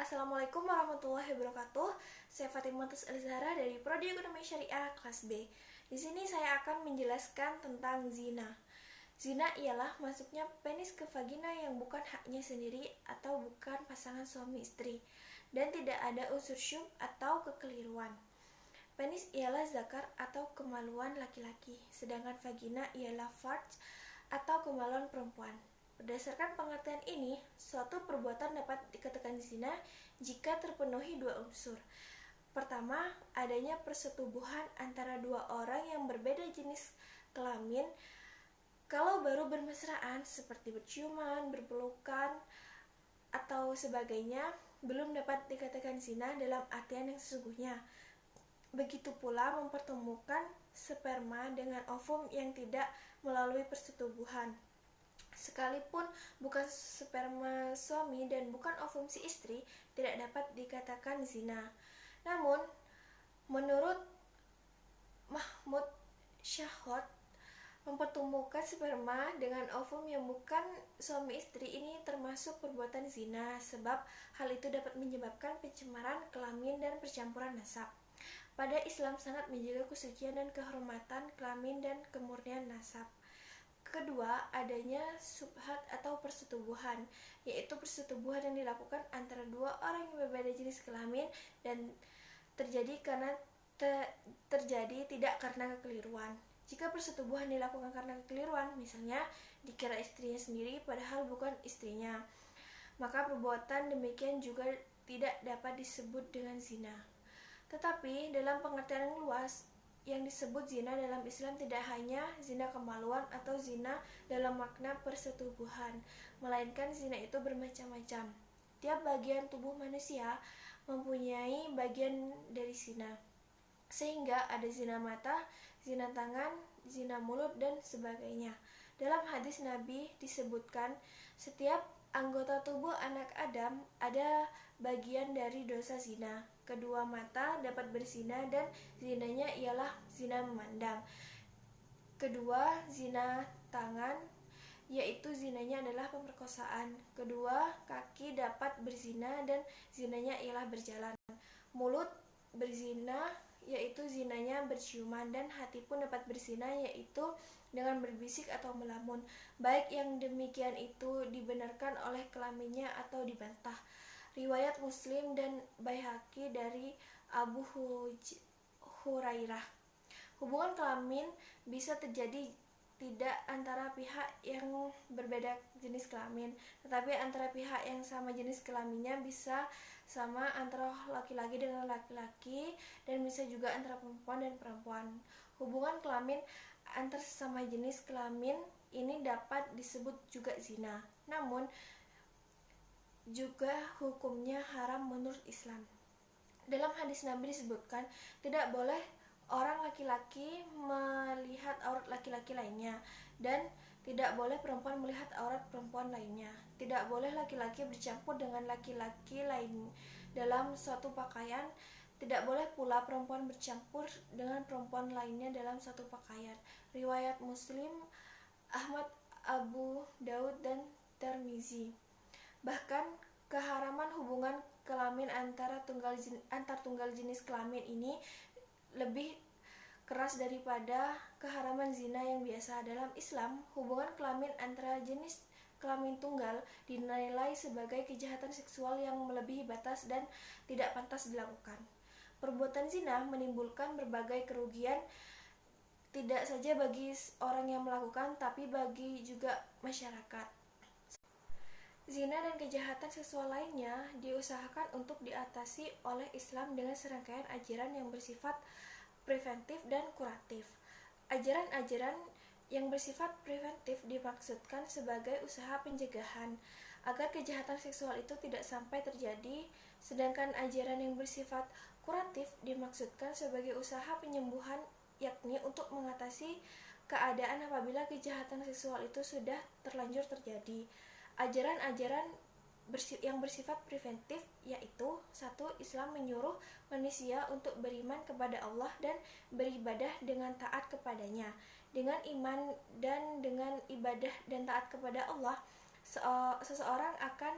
Assalamualaikum warahmatullahi wabarakatuh. Saya Fatimah Elzahra dari Prodi Ekonomi Syariah kelas B. Di sini saya akan menjelaskan tentang zina. Zina ialah masuknya penis ke vagina yang bukan haknya sendiri atau bukan pasangan suami istri, dan tidak ada unsur syub atau kekeliruan. Penis ialah zakar atau kemaluan laki-laki, sedangkan vagina ialah farj atau kemaluan perempuan. Berdasarkan pengertian ini, suatu perbuatan dapat dikatakan zina jika terpenuhi dua unsur. Pertama, adanya persetubuhan antara dua orang yang berbeda jenis kelamin. Kalau baru bermesraan seperti berciuman, berpelukan, atau sebagainya, belum dapat dikatakan zina dalam artian yang sesungguhnya. Begitu pula mempertemukan sperma dengan ovum yang tidak melalui persetubuhan. Sekalipun bukan sperma suami dan bukan ovum si istri, tidak dapat dikatakan zina. Namun, menurut Mahmud Syahwat, mempertemukan sperma dengan ovum yang bukan suami istri ini termasuk perbuatan zina, sebab hal itu dapat menyebabkan pencemaran kelamin dan percampuran nasab. Pada Islam sangat menjaga kesucian dan kehormatan kelamin dan kemurnian nasab. Kedua, adanya subhat atau persetubuhan, yaitu persetubuhan yang dilakukan antara dua orang yang berbeda jenis kelamin dan terjadi tidak karena kekeliruan. Jika persetubuhan dilakukan karena kekeliruan, misalnya dikira istrinya sendiri padahal bukan istrinya, maka perbuatan demikian juga tidak dapat disebut dengan zina. Tetapi dalam pengertian yang luas, yang disebut zina dalam Islam tidak hanya zina kemaluan atau zina dalam makna persetubuhan, melainkan zina itu bermacam-macam. Tiap bagian tubuh manusia mempunyai bagian dari zina, sehingga ada zina mata, zina tangan, zina mulut, dan sebagainya. Dalam hadis Nabi disebutkan, setiap anggota tubuh anak Adam ada bagian dari dosa zina. Kedua mata dapat berzina dan zinanya ialah zina memandang. Kedua, zina tangan, yaitu zinanya adalah pemerkosaan. Kedua, kaki dapat berzina dan zinanya ialah berjalan. Mulut berzina, yaitu zinanya berciuman, dan hati pun dapat berzina, yaitu dengan berbisik atau melamun, baik yang demikian itu dibenarkan oleh kelaminnya atau dibantah. Riwayat Muslim dan Baihaqi dari Abu Hurairah. Hubungan kelamin bisa terjadi tidak antara pihak yang berbeda jenis kelamin, tetapi antara pihak yang sama jenis kelaminnya, bisa sama antara laki-laki dengan laki-laki, dan bisa juga antara perempuan dan perempuan. Hubungan kelamin antar sesama jenis kelamin ini dapat disebut juga zina, namun juga hukumnya haram menurut Islam. Dalam hadis Nabi disebutkan, tidak boleh orang laki-laki melihat aurat laki-laki lainnya, dan tidak boleh perempuan melihat aurat perempuan lainnya. Tidak boleh laki-laki bercampur dengan laki-laki lain dalam suatu pakaian. Tidak boleh pula perempuan bercampur dengan perempuan lainnya dalam suatu pakaian. Riwayat Muslim, Ahmad, Abu Daud, dan Tirmizi. Bahkan keharaman hubungan kelamin antar tunggal jenis kelamin ini lebih keras daripada keharaman zina yang biasa. Dalam Islam, hubungan kelamin antara jenis kelamin tunggal dinilai sebagai kejahatan seksual yang melebihi batas dan tidak pantas dilakukan. Perbuatan zina menimbulkan berbagai kerugian, tidak saja bagi orang yang melakukan, tapi bagi juga masyarakat. Zina dan kejahatan seksual lainnya diusahakan untuk diatasi oleh Islam dengan serangkaian ajaran yang bersifat preventif dan kuratif. Ajaran-ajaran yang bersifat preventif dimaksudkan sebagai usaha pencegahan agar kejahatan seksual itu tidak sampai terjadi, sedangkan ajaran yang bersifat kuratif dimaksudkan sebagai usaha penyembuhan, yakni untuk mengatasi keadaan apabila kejahatan seksual itu sudah terlanjur terjadi. Ajaran-ajaran yang bersifat preventif yaitu: 1. Islam menyuruh manusia untuk beriman kepada Allah dan beribadah dengan taat kepadanya. Dengan iman dan dengan ibadah dan taat kepada Allah, seseorang akan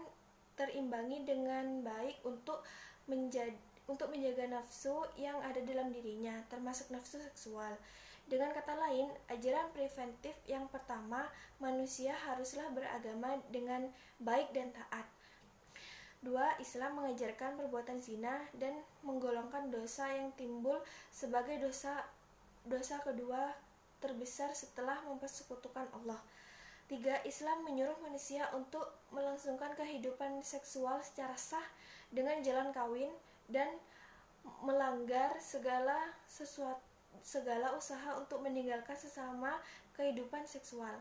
terimbangi dengan baik untuk menjaga nafsu yang ada dalam dirinya, termasuk nafsu seksual. Dengan kata lain, ajaran preventif yang pertama, manusia haruslah beragama dengan baik dan taat. 2. Islam mengajarkan perbuatan zina dan menggolongkan dosa yang timbul sebagai dosa kedua terbesar setelah mempersekutukan Allah. 3. Islam menyuruh manusia untuk melangsungkan kehidupan seksual secara sah dengan jalan kawin dan melanggar segala usaha untuk meninggalkan sesama kehidupan seksual,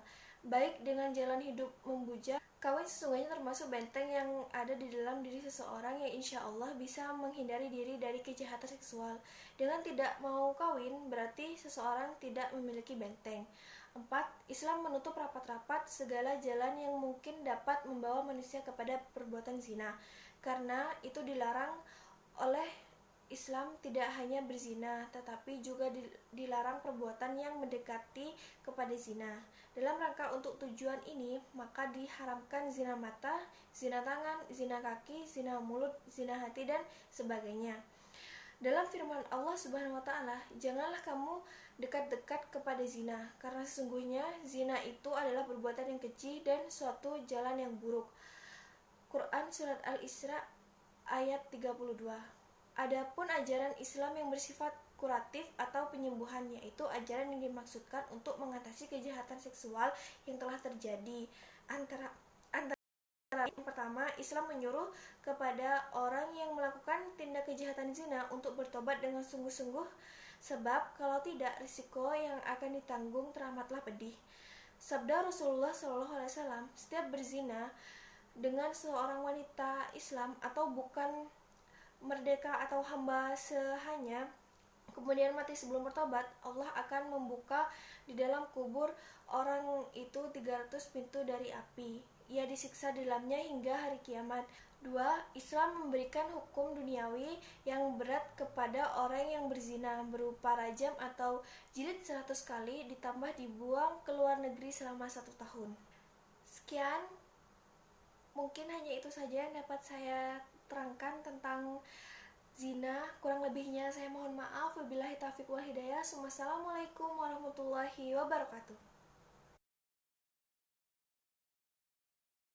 baik dengan jalan hidup membujang. Kawin sesungguhnya termasuk benteng yang ada di dalam diri seseorang yang insya Allah bisa menghindari diri dari kejahatan seksual. Dengan tidak mau kawin berarti seseorang tidak memiliki benteng. 4. Islam menutup rapat-rapat segala jalan yang mungkin dapat membawa manusia kepada perbuatan zina, karena itu dilarang oleh Islam. Tidak hanya berzina, tetapi juga dilarang perbuatan yang mendekati kepada zina. Dalam rangka untuk tujuan ini, maka diharamkan zina mata, zina tangan, zina kaki, zina mulut, zina hati, dan sebagainya. Dalam firman Allah Subhanahu wa Ta'ala, janganlah kamu dekat-dekat kepada zina, karena sesungguhnya zina itu adalah perbuatan yang keji dan suatu jalan yang buruk. Quran Surat Al-Isra ayat 32. Adapun ajaran Islam yang bersifat kuratif atau penyembuhan, yaitu ajaran yang dimaksudkan untuk mengatasi kejahatan seksual yang telah terjadi. Antara yang pertama, Islam menyuruh kepada orang yang melakukan tindak kejahatan zina untuk bertobat dengan sungguh-sungguh, sebab kalau tidak, risiko yang akan ditanggung teramatlah pedih. Sabda Rasulullah SAW, setiap berzina dengan seorang wanita Islam atau bukan merdeka atau hamba sahanya, kemudian mati sebelum bertobat, Allah akan membuka di dalam kubur orang itu 300 pintu dari api. Ia disiksa di dalamnya hingga hari kiamat. 2. Islam memberikan hukum duniawi yang berat kepada orang yang berzina, berupa rajam atau jilid 100 kali ditambah dibuang ke luar negeri selama 1 tahun. Sekian, mungkin hanya itu saja yang dapat saya terangkan tentang zina. Kurang lebihnya saya mohon maaf. Wabillahi taufiq wal hidayah. Wassalamualaikum warahmatullahi wabarakatuh.